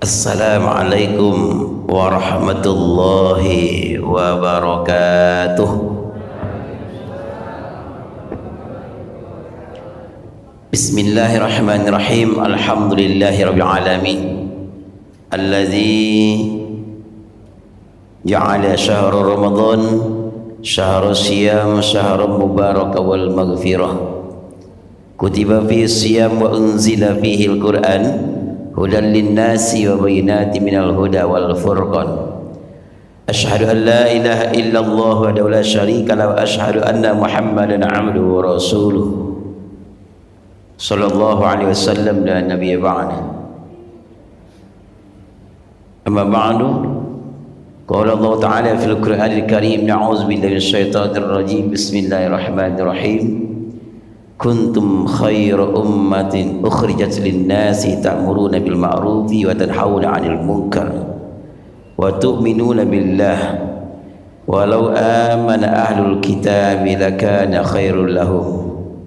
Assalamualaikum warahmatullahi wabarakatuh. Bismillahirrahmanirrahim. Alhamdulillahirabbil alamin. Allazi ja'ala syahra Ramadan syahra siyam syahra mubarak wal maghfirah. Kutiba fi siyam wa unzila fihi al-Qur'an hudan linnasi wa bayinatin minal huda wal furqan. Asyhadu an la ilaha illallah wa la syarika lahu wa asyhadu anna Muhammadan abduhu wa rasuluh sallallahu alaihi wasallam la nabiyya ba'da. Amma ba'du, qala Allah ta'ala fil Qur'anil Karim, na'udzu billahi minasyaitonir rajim. Bismillahirrahmanirrahim. Kuntum khayra ummatin ukhrijat lin-nasi ta'muruna bil ma'rufi wa tanhauna 'anil munkar wa tu'minuna billah walau amana ahlul kitabi lakana khairul lahum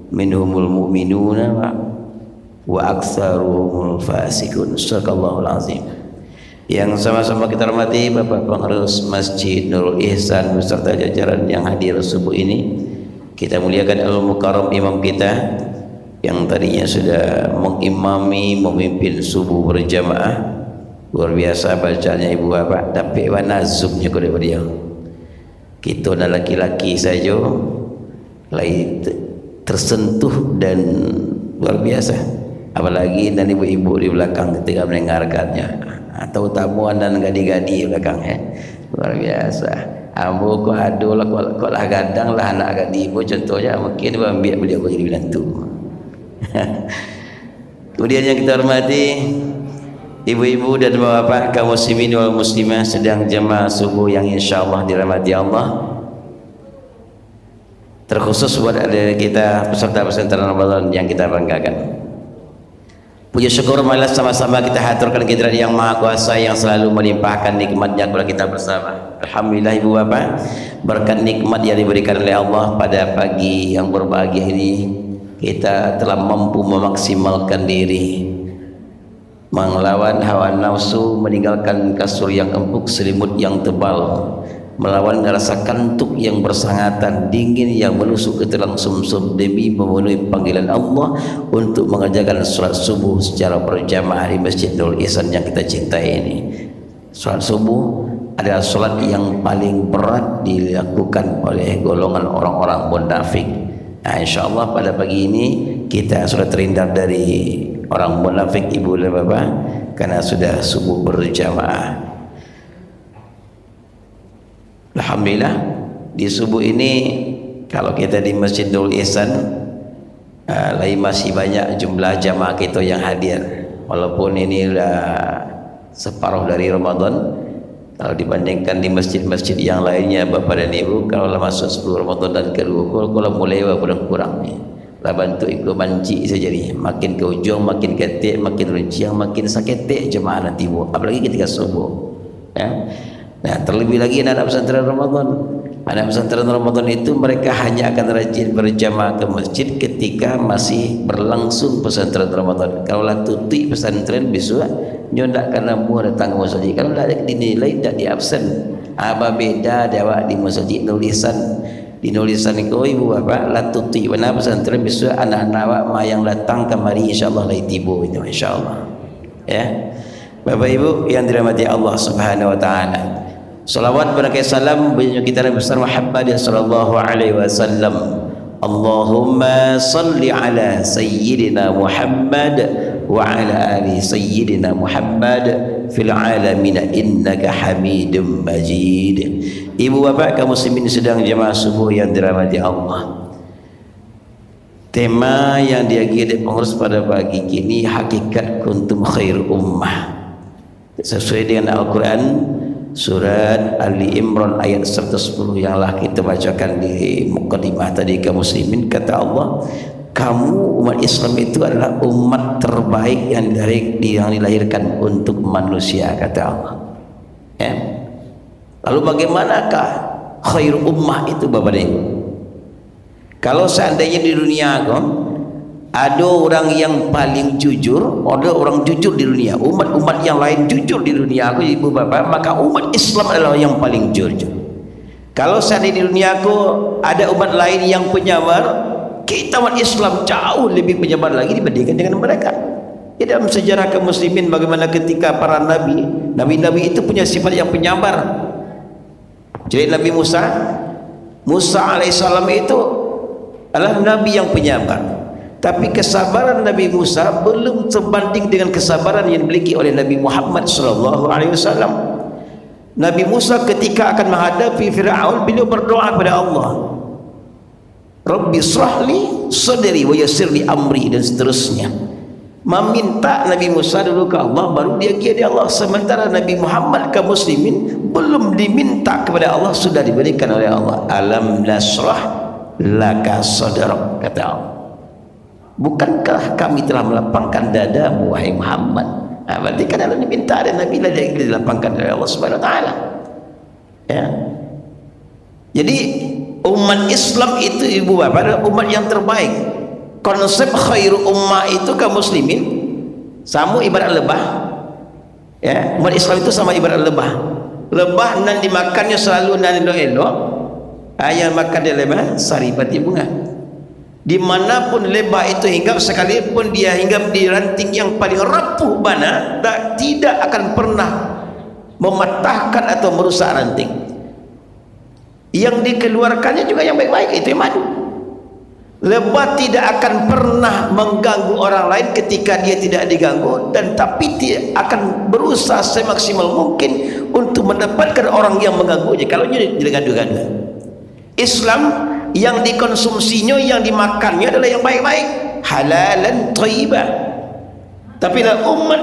minhumul mu'minuna wa aktsaruhumul fasiqun. Shadaqallahul azim. Yang sama-sama kita hormati Bapak Pengurus Masjid Nurul Ihsan beserta jajaran yang hadir subuh ini, kita muliakan Al-Mukarram imam kita yang tadinya sudah mengimami memimpin subuh berjamaah. Luar biasa bacanya ibu bapak, tapi mana zoomnya kepada beliau. Kita dan laki-laki saja lain tersentuh dan luar biasa, apalagi dan ibu-ibu di belakang ketika mendengarkannya, atau tamuan dan gadi-gadi di belakang, luar biasa. Ambo ko ado lah ko lah gadang lah anak gadi ibu contohnya, mungkin ambil beliau jadi menantu. Kemudian yang kita hormati ibu-ibu dan bapak kaum muslimin wal muslimah sedang jemaah subuh yang insyaallah dirahmati Allah. Terkhusus buat adik kita peserta pesantren Ramadan yang kita banggakan. Puji syukur malas sama-sama kita haturkan kehadirat yang Maha Kuasa yang selalu melimpahkan nikmatnya kepada kita bersama. Alhamdulillah ibu bapak, berkat nikmat yang diberikan oleh Allah pada pagi yang berbahagia ini, kita telah mampu memaksimalkan diri, melawan hawa nafsu, meninggalkan kasur yang empuk, selimut yang tebal, melawan rasa kantuk yang bersangatan, dingin yang menusuk ke tulang sumsum demi memenuhi panggilan Allah untuk mengerjakan salat subuh secara berjamaah di Masjid Nurul Ihsan yang kita cintai ini. Salat subuh adalah salat yang paling berat dilakukan oleh golongan orang-orang munafik. Nah, insyaallah pada pagi ini kita sudah terhindar dari orang munafik ibu dan bapak karena sudah subuh berjamaah. Alhamdulillah di subuh ini kalau kita di Masjid Nurul Ihsan masih banyak jumlah jamaah kita yang hadir, walaupun ini sudah separuh dari Ramadan. Kalau dibandingkan di masjid-masjid yang lainnya Bapak dan Ibu, kalau masuk 10 Ramadan dan kedua kalau mulai kurang nih lah bantu ikut manci saja nih, makin ke ujung makin ketik, makin runciang, makin saketik jemaah nanti Bu, apalagi ketika subuh ya. Nah, terlebih lagi anak pesantren Ramadan. Anak pesantren Ramadan itu mereka hanya akan rajin berjamaah ke masjid ketika masih berlangsung pesantren Ramadan. Kalau lah tutup pesantren besok nyodak karena mu datang ke masjid. Kalau dah dinilai tak di absen. Apa beda dia di masjid nulisan. Di nulisan itu ibu bapak lah tutup mana pesantren besok anak-anak awak yang datang kemari insyaallah lai tibu itu insyaallah. Ya. Bapak Ibu yang dirahmati Allah Subhanahu wa taala. Salawat berakai salam bagi kita Nabi besar Muhammad sallallahu alaihi wasallam. Allahumma salli ala sayyidina Muhammad wa ala ali sayyidina Muhammad fil alamin innaka Hamidum Majid. Ibu bapak kaum muslimin sedang jemaah subuh yang dirahmati Allah. Tema yang diagih pengurus pada pagi kini hakikat kuntum khair ummah. Sesuai dengan Al-Quran surat Ali Imran ayat 110 yang lah kita bacakan di mukadimah tadi kaum muslimin, kata Allah, kamu umat Islam itu adalah umat terbaik yang dilahirkan untuk manusia, kata Allah. Ya. Lalu bagaimanakah khair ummah itu Bapak dan Ibu? Kalau seandainya di dunia ada orang yang paling jujur, ada orang jujur di dunia, umat-umat yang lain jujur di dunia Ibu Bapak, maka umat Islam adalah yang paling jujur. Kalau seandainya di dunia ada umat lain yang penyamar, kita umat Islam jauh lebih penyabar lagi dibandingkan dengan mereka. Ya, dalam sejarah kaum muslimin bagaimana ketika para nabi itu punya sifat yang penyabar. Jadi Nabi Musa alaihissalam itu adalah nabi yang penyabar. Tapi kesabaran Nabi Musa belum sebanding dengan kesabaran yang dimiliki oleh Nabi Muhammad SAW. Nabi Musa ketika akan menghadapi Fir'aun, beliau berdoa kepada Allah, Rabbi shrahli sadri wa yassirli amri, dan seterusnya. Meminta Nabi Musa dulu ke Allah, baru dia kepada Allah. Sementara Nabi Muhammad kaum muslimin belum diminta kepada Allah, sudah diberikan oleh Allah. Alam nasrah laka sadrak, kata Allah. Bukankah kami telah melapangkan dadamu wahai Muhammad? Berarti kan Allah diminta dan Nabi lah yang dilapangkan oleh Allah Subhanahu wa taala. Ya. Jadi umat Islam itu Ibu Bapak adalah umat yang terbaik. Konsep khairu ummah itu kaum muslimin sama ibarat lebah. Ya, umat Islam itu sama ibarat lebah. Lebah nan dimakannya selalu nan elok-elok. Ayam makan dia lebah saripati bunga. Dimanapun lebah itu hinggap, sekalipun dia hinggap di ranting yang paling rapuh mana, tidak akan pernah mematahkan atau merusak ranting. Yang dikeluarkannya juga yang baik-baik, itu yang madu. Lebah tidak akan pernah mengganggu orang lain ketika dia tidak diganggu, dan tapi dia akan berusaha semaksimal mungkin untuk mendapatkan orang yang mengganggunya kalau dia diganggu-ganggu. Islam yang dikonsumsinya, yang dimakannya adalah yang baik-baik, halalan thayyibah. Tapi lah umat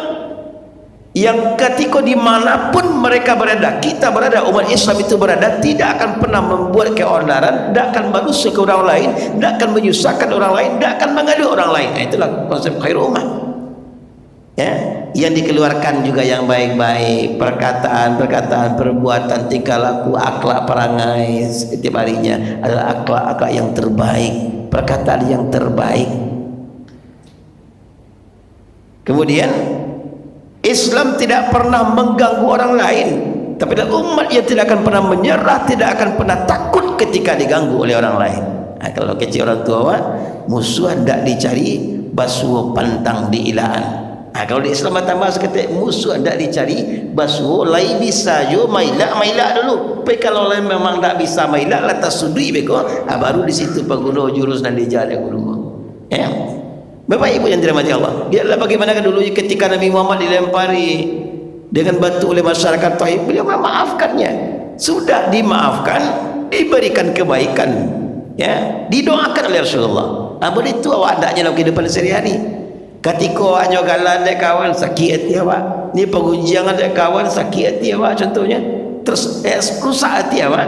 yang ketika dimanapun mereka berada, kita berada, umat Islam itu berada, tidak akan pernah membuat keonaran, tidak akan merusak ke orang lain, tidak akan menyusahkan orang lain, tidak akan mengadu orang lain. Itulah konsep khair ummah. Ya, yang dikeluarkan juga yang baik-baik, perkataan, perbuatan, tingkah laku, akhlak perangai setiap harinya adalah akhlak yang terbaik, perkataan yang terbaik. Kemudian Islam tidak pernah mengganggu orang lain, tapi umat yang tidak akan pernah menyerah, tidak akan pernah takut ketika diganggu oleh orang lain. Kalau kecil orang tua, musuh tidak dicari, basuh pantang diilaan. Kalau di Islam tambah sekali, musuh tidak dicari, basuh lai bisa jo mailak dulu. Tapi kalau lai memang tidak bisa mailak, lantas sudui beko, baru di situ pengguna jurus dan dijari guru. Ya. Bapak Ibu yang dirahmati Allah, lihatlah bagaimana dulu ketika Nabi Muhammad dilempari dengan batu oleh masyarakat Taif, beliau memaafkannya. Sudah dimaafkan, diberikan kebaikan, ya, didoakan oleh Rasulullah. Boleh itu awak adanya dalam kehidupan sehari-hari. Ketika hanya galan dek kawan sakit hati awak, ni pengujian dek kawan sakit hati awak contohnya, terus rusak hati awak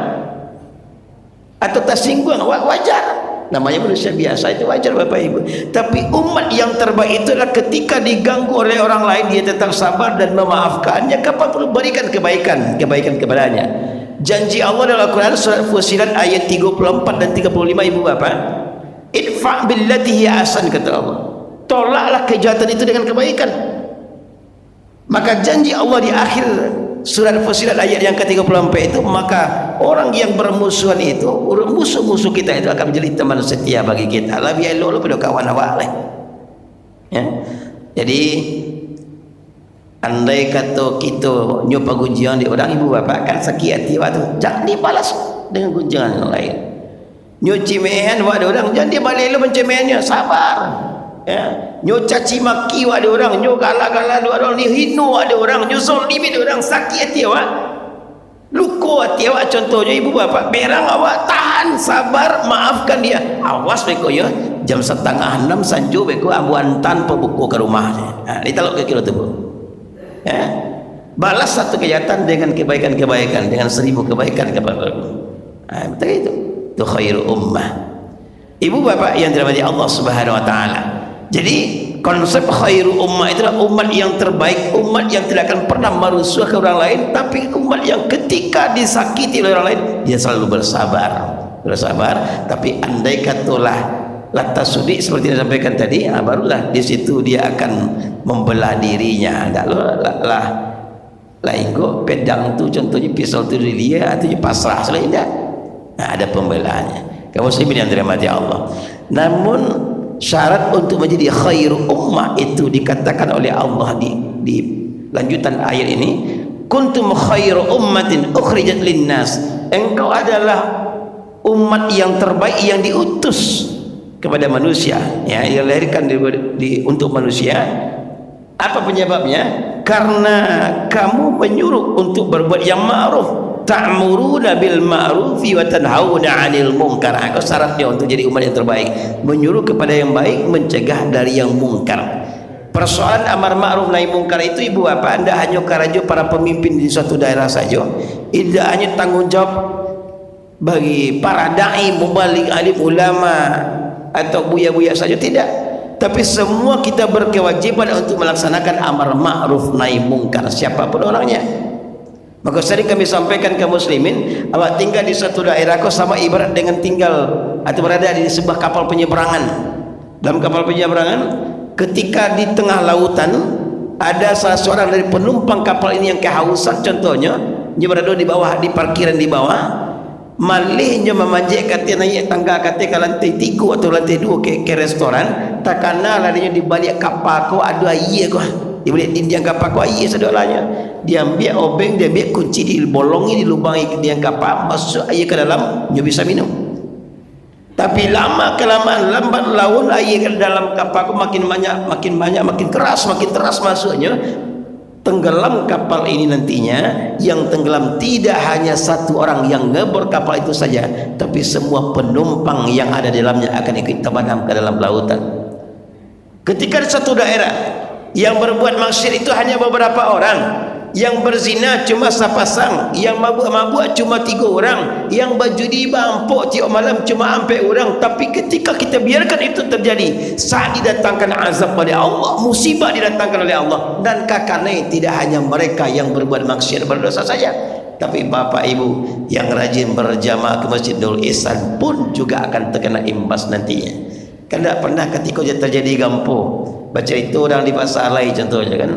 atau tersinggung awak, wajar. Namanya manusia biasa, itu wajar Bapak Ibu. Tapi umat yang terbaik itu adalah ketika diganggu oleh orang lain, dia tetap sabar dan memaafkannya. Kapan perlu berikan kebaikan kepadanya. Janji Allah dalam Al-Quran surat Fussilat ayat 34 dan 35 Ibu Bapak, idfa' billati hiya ahsan, kata Allah, tolaklah kejahatan itu dengan kebaikan. Maka janji Allah di akhir surat Fussilat ayat yang ke-34 itu, maka orang yang bermusuhan itu, musuh-musuh kita itu akan menjadi teman setia bagi kita. Lebih elok pada kawan awak lah. Ya. Jadi andai kata kita nyoba gunjang di orang Ibu Bapak kan sakit hati waktu, jangan dibalas dengan gunjangan yang lain. Nyuci mehan waktu orang, jangan dibalik lu mencemehannya, sabar. Ya, nyo caci maki ada orang, nyo galak-galak ada orang, ni hino ada orang, nyo zalimi ada orang, sakit hati awak, luka hati awak contohnya Ibu Bapak, berang awak, tahan, sabar, maafkan dia. Awas beko ya, jam 5:30 sanjo beko abuan tanpa buku ke rumah. Ini talok ke kilo tu Bu. Ya, balas satu kejahatan dengan kebaikan-kebaikan, dengan 1000 kebaikan kepada Allah. Betul itu. Itu khairu ummah. Ibu Bapak yang dirahmati Allah Subhanahu wa taala. Jadi konsep khairu ummah itulah umat yang terbaik, umat yang tidak akan pernah merusuh ke orang lain, tapi umat yang ketika disakiti oleh orang lain dia selalu bersabar. Tapi andai katalah lantas sudi seperti yang disampaikan tadi, barulah di situ dia akan membelah dirinya. Tak lah inggo pedang tu contohnya pisau tu dia atau pasrah selain dah. Ada pembelaannya. Kaum muslimin yang dirahmati Allah. Namun syarat untuk menjadi khairu ummah itu dikatakan oleh Allah di lanjutan ayat ini, kuntum khairu ummatin ukhrijat linnas. Engkau adalah umat yang terbaik yang diutus kepada manusia, ya, yang dilahirkan untuk manusia. Apa penyebabnya? Karena kamu menyuruh untuk berbuat yang ma'ruf, ta'muruna bil ma'rufi wa tanhauna 'anil munkar. Itu syaratnya untuk jadi umat yang terbaik, menyuruh kepada yang baik, mencegah dari yang mungkar. Persoalan amar ma'ruf nahi mungkar itu ibu bapak, anda hanya karajo para pemimpin di suatu daerah saja, tidak hanya tanggung jawab bagi para da'i, mubalik, alim, ulama atau buya-buya saja, tidak, tapi semua kita berkewajiban untuk melaksanakan amar ma'ruf nahi mungkar siapapun orangnya. Maka sering kami sampaikan ke muslimin, awak tinggal di satu daerah kau sama ibarat dengan tinggal atau berada di sebuah kapal penyeberangan. Dalam kapal penyeberangan, ketika di tengah lautan ada salah seorang dari penumpang kapal ini yang kehausan, contohnya dia berada di bawah, di parkiran di bawah, malihnya memanjat kata naik tangga kata ke lantai 3 atau lantai 2 ke restoran, tak kenal adanya di balik kapal kau ada air kau, di balik dinding kapal kau air sedolanya. Dia ambil obeng, dia ambil kunci, dibolongi, dilubangi dinding kapal, masuk air ke dalam, dia bisa minum. Tapi lama kelamaan, lambat laun air ke dalam kapal kau makin banyak, makin keras, makin teras masuknya. Tenggelam kapal ini nantinya. Yang tenggelam tidak hanya satu orang yang ngebor kapal itu saja, tapi semua penumpang yang ada di dalamnya akan ikut terbenam ke dalam lautan. Ketika di satu daerah yang berbuat maksiat itu hanya beberapa orang, yang berzina cuma sepasang, yang mabuk-mabuk cuma 3 orang, yang berjudi bampuk tiap malam cuma 4 orang. Tapi ketika kita biarkan itu terjadi, saat didatangkan azab oleh Allah, musibah didatangkan oleh Allah, dan kakaknya tidak hanya mereka yang berbuat maksiat berdosa saja, tapi bapak ibu yang rajin berjamaah ke Masjidul Ihsan pun juga akan terkena imbas nantinya. Kan tak pernah ketika terjadi gampo, baca itu orang di pasar lain contohnya kan,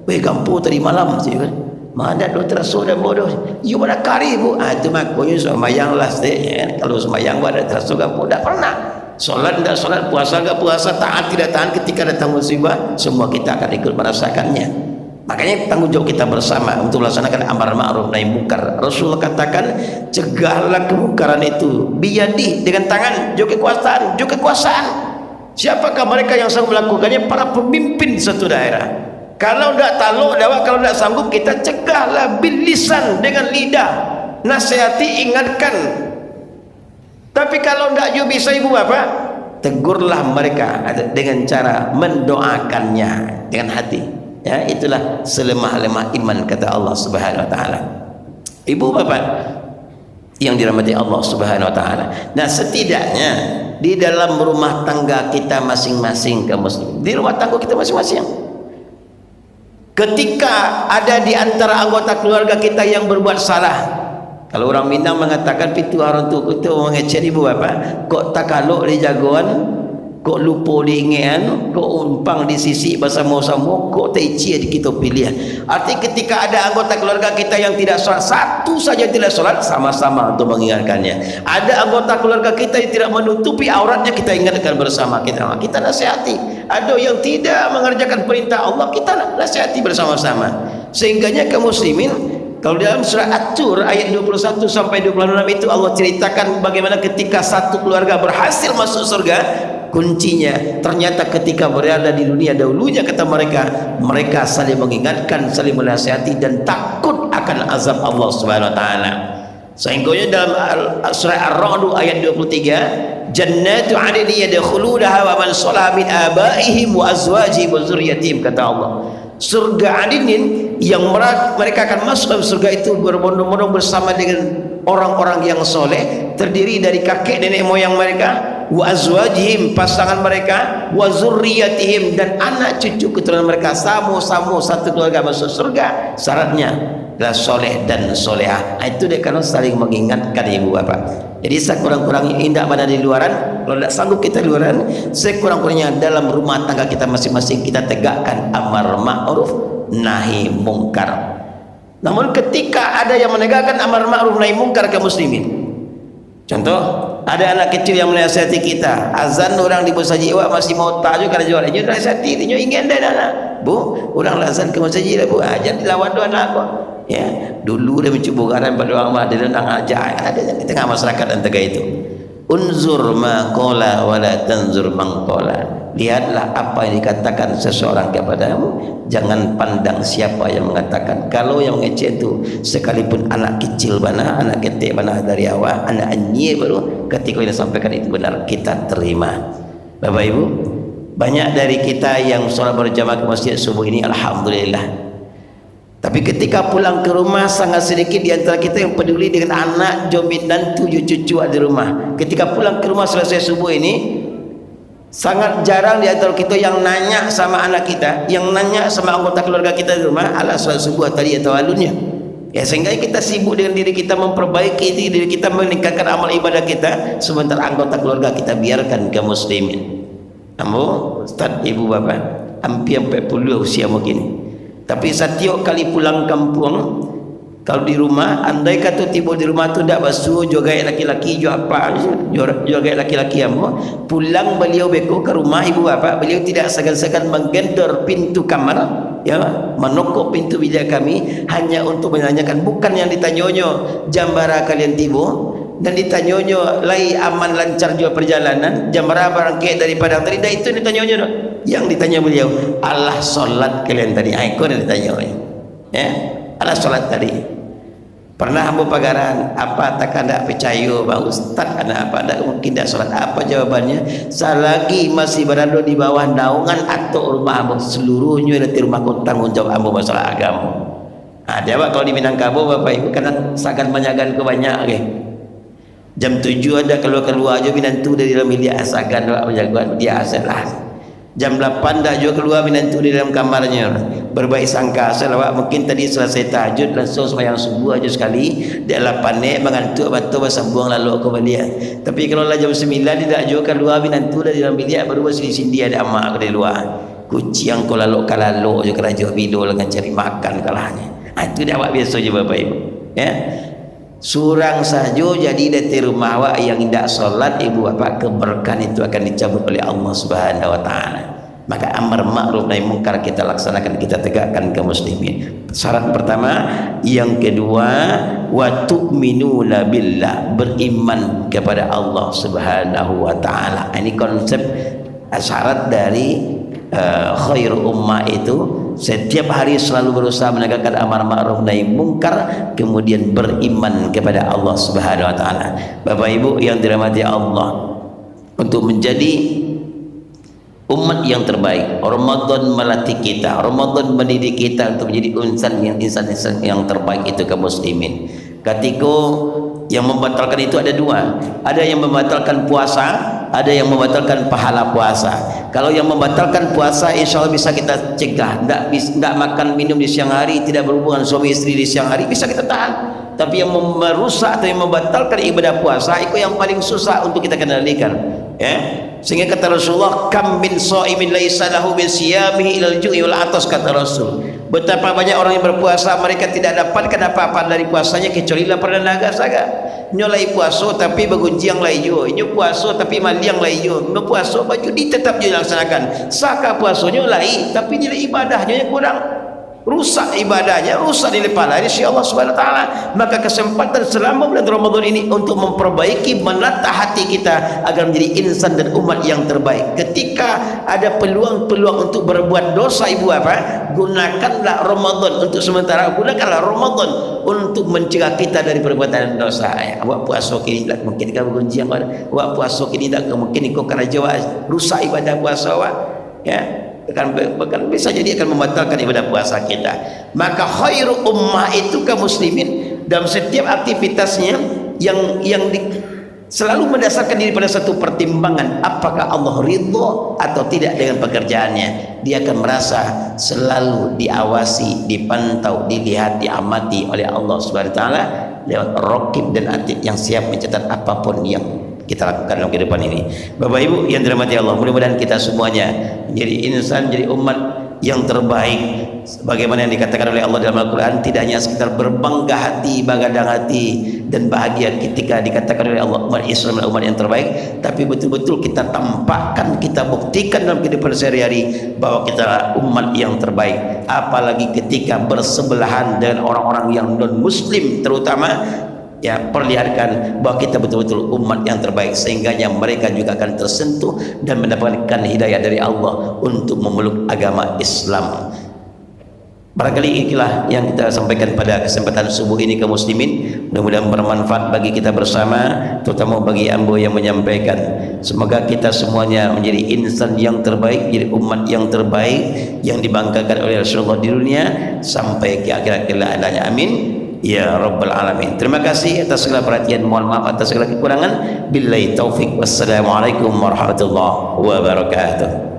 weh gampu tadi malam sih kan, mana do terasa dan bodoh, you pada kari bu, itu makanya semayang lah kan. Kalau semayang ada terasa gampu, tak pernah. Solat tidak solat, puasa tidak puasa, taat tidak taat, ketika datang musibah semua kita akan ikut merasakannya. Makanya tanggung jawab kita bersama untuk melaksanakan amar ma'ruf nahi munkar. Rasul katakan, cegahlah kemungkaran itu biyadi, dengan tangan, juga kekuasaan. Siapakah mereka yang sanggup melakukannya? Para pemimpin di satu daerah. Kalau tidak taluk dawak, kalau tidak sanggup, kita cegahlah bil lisan, dengan lidah, nasihati, ingatkan. Tapi kalau tidak juga bisa ibu bapak, tegurlah mereka dengan cara mendoakannya dengan hati. Ya, itulah selemah-lemah iman kata Allah Subhanahu wa taala. Ibu bapak yang dirahmati Allah Subhanahu wa taala. Nah, setidaknya di dalam rumah tangga kita masing-masing kaum muslim, di rumah tangga kita masing-masing, ketika ada di antara anggota keluarga kita yang berbuat salah, kalau orang Minang mengatakan pitu orang tu itu mengecer ibu bapak, kok tak kalok di jagoan, kok lupa di ingian, kok umpang di sisi bersama-sama, kok tak cia di kita pilih. Artinya ketika ada anggota keluarga kita yang tidak sholat, satu saja tidak sholat, sama-sama untuk mengingatkannya. Ada anggota keluarga kita yang tidak menutupi auratnya, kita ingatkan bersama, kita nasihati. Ada yang tidak mengerjakan perintah Allah, kita nasihati bersama-sama. Sehingganya kaum muslimin, kalau dalam surah At-Tur ayat 21 sampai 26 itu Allah ceritakan bagaimana ketika satu keluarga berhasil masuk surga, kuncinya ternyata ketika berada di dunia dahulunya, kata mereka saling mengingatkan, saling menasihati, dan takut akan azab Allah Subhanahu wa taala. Sehingga dalam surah Ar-Ra'd ayat 23, jannatu 'adnin yadkhulunaha wa man salaha min abaihim wa azwajihim wa dzurriyyatihim, kata Allah, surga adinin yang mereka akan masuk dalam surga itu berbondong-bondong bersama dengan orang-orang yang soleh, terdiri dari kakek nenek moyang mereka, wa azwajihim, pasangan mereka, wa zurriyatihim, dan anak cucu keturunan mereka, sama-sama satu keluarga masuk surga. Syaratnya adalah soleh dan solehah. Itu dia kalau saling mengingatkan ibu bapak. Jadi sekurang-kurangnya indah mana di luaran, kalau tidak sanggup kita di luaran, sekurang-kurangnya dalam rumah tangga kita masing-masing kita tegakkan amar ma'ruf nahi mungkar. Namun ketika ada yang menegakkan amar ma'ruf nahi mungkar kaum muslimin, contoh ada anak kecil yang menasihati kita, azan orang di masjid awak masih mau tajuk kalau jual ini nasihati dia ingin dan anak bu orang azan ke masjid lah bu, jangan dilawan doa anak kok ya. Dulu dia mencuba garan pada orang mah dia nang aja ada di tengah masyarakat dan tegak itu, unzur ma qala wa la tanzur man qala. Lihatlah apa yang dikatakan seseorang kepadamu, jangan pandang siapa yang mengatakan. Kalau yang mengecek itu sekalipun anak kecil mana, anak ketek mana dari awal, anak anjing baru, ketika dia sampaikan itu benar kita terima. Bapak Ibu, banyak dari kita yang sholat berjamaah ke masjid subuh ini alhamdulillah. Tapi ketika pulang ke rumah sangat sedikit di antara kita yang peduli dengan anak, jomit dan tujuh cucu di rumah. Ketika pulang ke rumah selesai subuh ini, sangat jarang di antara kita yang nanya sama anak kita, yang nanya sama anggota keluarga kita di rumah, ala sholat subuh tadi atau alunnya. Ya, sehingga kita sibuk dengan diri kita, memperbaiki diri kita, meningkatkan amal ibadah kita, sementara anggota keluarga kita biarkan kaum muslimin. Namun, Ustaz, ibu bapak, hampir 40 usia mungkin. Tapi setiap kali pulang kampung, kalau di rumah, andai kata tiba di rumah tu tak basuh, jogai laki-laki, jogai laki-laki apa, pulang beliau beko ke rumah ibu bapa, beliau tidak segan-segan menggendor pintu kamar, ya, menokok pintu bilik kami hanya untuk menanyakan, bukan yang ditanyonyo jambara kalian tiba, dan ditanyonyo lai aman lancar juga perjalanan, jambara barang kek dari Padang tadi, dah itu ditanyonyo, yang ditanya beliau, Allah solat kalian tadi, ikut yang ditanya, ya, Allah solat tadi. Pernah ambo pagaran, apa tak ada percaya bang Ustaz, ada apa tak mungkin tak solat, apa jawabannya? Selagi masih berada di bawah naungan atau rumah ambo, seluruhnya di rumah aku tanggung jawab ambo masalah agama. Jawab kalau di Minangkabau bapak ibu, karena sakan banyakan ke banyak ke. Jam 7 ada keluar aja minantu dari dalam bilik asakan jagoan dia asalah. Jam 8 dah juga keluar minantu di dalam kamarnya, berbaik sangka selawat mungkin tadi selesai tahajud langsung sembahyang subuh aja sekali, dia 8 mengantuk betul bersambung lalu ke balik. Tapi kalau lah jam 9 tidak juga keluar minantu dari dalam bilik, baru sini ada amak aku di luar, kucing kau lalu kalalo juga kerja video dengan cari makan kalahnya. Itu dah awak biasa je bapak ibu, ya. Surang saja jadi dari rumah awak yang tidak solat ibu bapak, keberkahan itu akan dicabut oleh Allah Subhanahu Wa Taala. Maka amar ma'ruf nahi mungkar kita laksanakan, kita tegakkan kaum muslimin. Syarat pertama, yang kedua, wa tu'minuna billah, beriman kepada Allah Subhanahu Wa Taala. Ini konsep syarat dari khair ummah itu, setiap hari selalu berusaha menegakkan amar ma'ruf nahi mungkar, kemudian beriman kepada Allah Subhanahu Wa Taala. Bapak Ibu yang dirahmati Allah, untuk menjadi umat yang terbaik, Ramadan melatih kita, Ramadan mendidik kita untuk menjadi insan yang terbaik itu kaum muslimin. Ketika yang membatalkan itu ada dua, ada yang membatalkan puasa, ada yang membatalkan pahala puasa. Kalau yang membatalkan puasa, insya Allah bisa kita cegah, tidak makan minum di siang hari, tidak berhubungan suami istri di siang hari, bisa kita tahan. Tapi yang merusak atau yang membatalkan ibadah puasa, itu yang paling susah untuk kita kendalikan, ya. Sehingga kata Rasulullah, kam min shaimin laisa lahu min siyamihi ilal ju'i wal atas, kata Rasul. Betapa banyak orang yang berpuasa, mereka tidak dapatkan apa-apa dari puasanya kecuali lapar dan dahaga saja. Nyolai puasa tapi bergunjing layu, nyu puasa tapi maliang layu, nyu puasa baju di tetap dilaksanakan. Saka puasanya lai tapi nilai ibadahnya kurang. Rusak ibadahnya, rusak nilai pahala di sisi Allah Subhanahu Wa Taala. Maka kesempatan selama bulan Ramadan ini untuk memperbaiki, menata hati kita agar menjadi insan dan umat yang terbaik. Ketika ada peluang-peluang untuk berbuat dosa ibu apa, gunakanlah Ramadan untuk sementara, gunakanlah Ramadan untuk mencegah kita dari perbuatan dosa. Awak puasa kini tak mungkin kau bergunjing, awak puasa kini tak mungkin kau kerana jawab rusak ibadah puasa awak, ya. Bahkan bisa jadi akan membatalkan ibadah puasa kita. Maka khairu ummah itu kaum muslimin dalam setiap aktivitasnya yang selalu mendasarkan diri pada satu pertimbangan, apakah Allah ridho atau tidak dengan pekerjaannya. Dia akan merasa selalu diawasi, dipantau, dilihat, diamati oleh Allah Subhanahu wa taala lewat raqib dan atid yang siap mencatat apapun yang kita lakukan dalam kehidupan ini. Bapak Ibu yang dirahmati Allah, mudah-mudahan kita semuanya menjadi insan, jadi umat yang terbaik sebagaimana yang dikatakan oleh Allah dalam Al-Quran. Tidak hanya sekedar berbangga hati, begadang hati dan bahagia ketika dikatakan oleh Allah umat Islam adalah umat yang terbaik, tapi betul-betul kita tampakkan, kita buktikan dalam kehidupan sehari-hari bahwa kita adalah umat yang terbaik. Apalagi ketika bersebelahan dengan orang-orang yang non-muslim, terutama ya, perlihatkan bahwa kita betul-betul umat yang terbaik, sehingga mereka juga akan tersentuh dan mendapatkan hidayah dari Allah untuk memeluk agama Islam. Barangkali inilah yang kita sampaikan pada kesempatan subuh ini kaum muslimin. Mudah-mudahan bermanfaat bagi kita bersama, terutama bagi ambo yang menyampaikan. Semoga kita semuanya menjadi insan yang terbaik, jadi umat yang terbaik yang dibanggakan oleh Rasulullah di dunia sampai ke akhirat kelak adanya. Amin ya rabbal alamin. Terima kasih atas segala perhatian, mohon maaf atas segala kekurangan. Billahi taufik, wassalamualaikum warahmatullahi wabarakatuh.